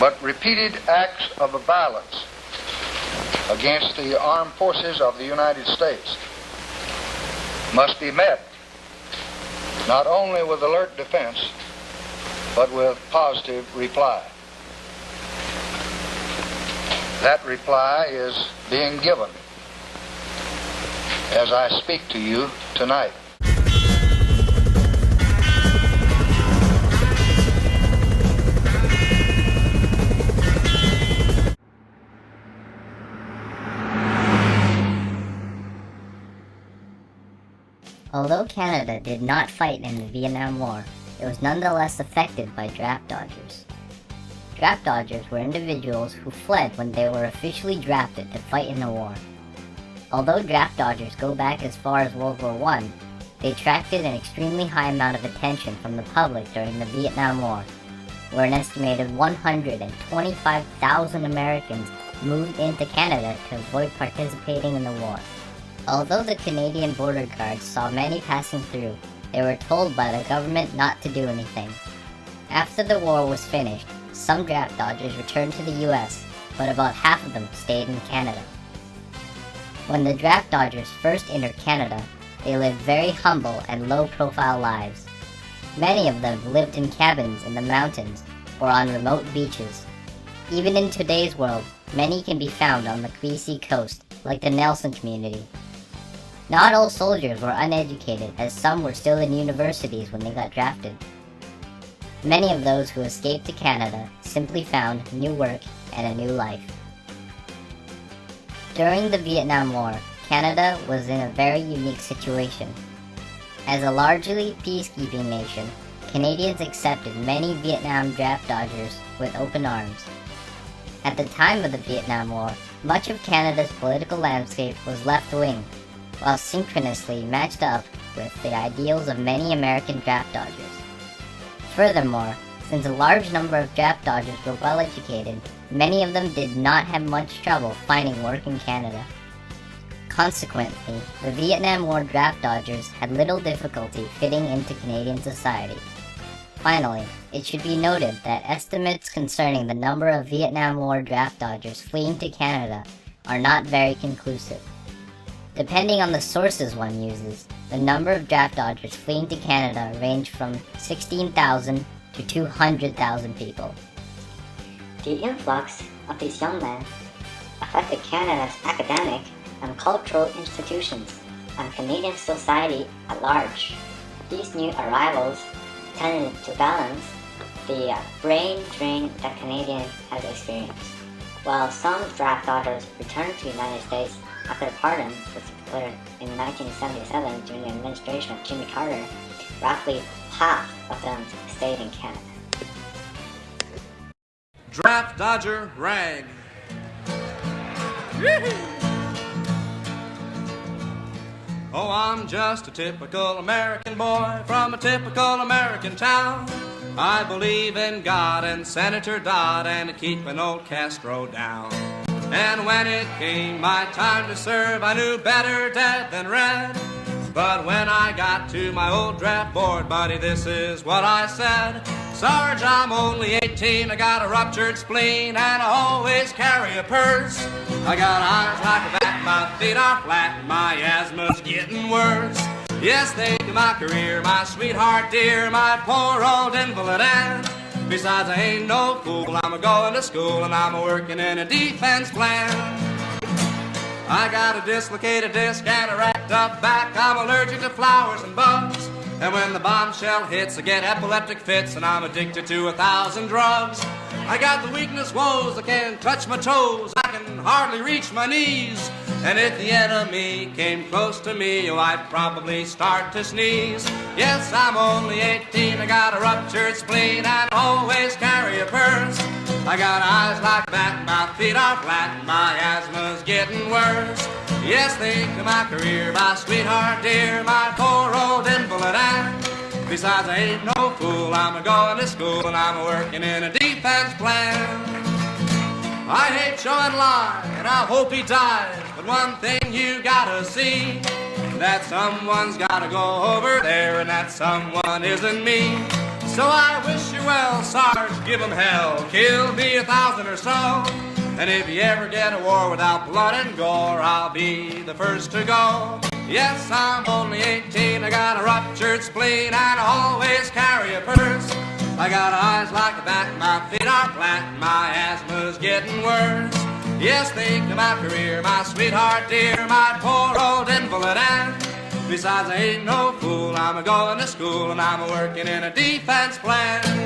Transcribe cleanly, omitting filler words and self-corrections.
But repeated acts of violence against the armed forces of the United States must be met not only with alert defense, but with positive reply. That reply is being given as I speak to you tonight. Although Canada did not fight in the Vietnam War, it was nonetheless affected by draft dodgers. Draft dodgers were individuals who fled when they were officially drafted to fight in the war. Although draft dodgers go back as far as World War I, they attracted an extremely high amount of attention from the public during the Vietnam War, where an estimated 125,000 Americans moved into Canada to avoid participating in the war. Although the Canadian border guards saw many passing through, they were told by the government not to do anything. After the war was finished, some draft dodgers returned to the US, but about half of them stayed in Canada. When the draft dodgers first entered Canada, they lived very humble and low-profile lives. Many of them lived in cabins in the mountains or on remote beaches. Even in today's world, many can be found on the Khwee coast, like the Nelson community. Not all soldiers were uneducated, as some were still in universities when they got drafted. Many of those who escaped to Canada simply found new work and a new life. During the Vietnam War, Canada was in a very unique situation. As a largely peacekeeping nation, Canadians accepted many Vietnam draft dodgers with open arms. At the time of the Vietnam War, much of Canada's political landscape was left-wing, while synchronously matched up with the ideals of many American draft dodgers. Furthermore, since a large number of draft dodgers were well educated, many of them did not have much trouble finding work in Canada. Consequently, the Vietnam War draft dodgers had little difficulty fitting into Canadian society. Finally, it should be noted that estimates concerning the number of Vietnam War draft dodgers fleeing to Canada are not very conclusive. Depending on the sources one uses, the number of draft dodgers fleeing to Canada ranged from 16,000 to 200,000 people. The influx of these young men affected Canada's academic and cultural institutions and Canadian society at large. These new arrivals tended to balance the brain drain that Canadians had experienced. While some draft dodgers returned to the United States after pardon was declared in 1977 during the administration of Jimmy Carter, roughly half of them stayed in Canada. Draft dodger rag. Oh, I'm just a typical American boy from a typical American town. I believe in God and Senator Dodd and keeping old Castro down. And when it came my time to serve, I knew better dead than red. But when I got to my old draft board, buddy, this is what I said. Sarge, I'm only 18, I got a ruptured spleen, and I always carry a purse. I got eyes like a bat, my feet are flat, my asthma's getting worse. Yes, they do my career, my sweetheart dear, my poor old invalid aunt. Besides, I ain't no fool, I'm a-going to school and I'm a-working in a defense plant. I got a dislocated disc and a wrapped up back, I'm allergic to flowers and bugs. And when the bombshell hits, I get epileptic fits and I'm addicted to 1,000 drugs. I got the weakness woes, I can't touch my toes, I can hardly reach my knees. And if the enemy came close to me, oh, I'd probably start to sneeze. Yes, I'm only 18, I got a ruptured spleen, and always carry a purse. I got eyes like that, my feet are flat, my asthma's getting worse. Yes, think of my career, my sweetheart dear, my poor old invalid aunt. Besides, I ain't no fool, I'm a-going to school, and I'm a-working in a defense plant. I hate showing lie, and I hope he dies, but one thing you gotta see, that someone's gotta go over there, and that someone isn't me. So I wish you well, Sarge, give 'em hell, kill me 1,000 or so. And if you ever get a war without blood and gore, I'll be the first to go. Yes, I'm only 18, I got a ruptured spleen, and I always carry a purse. I got eyes like a bat, my feet are flat, my asthma's getting worse. Yes, think of my career, my sweetheart dear, my poor old invalid aunt. Besides, I ain't no fool, I'm a-going to school, and I'm a-working in a defense plant.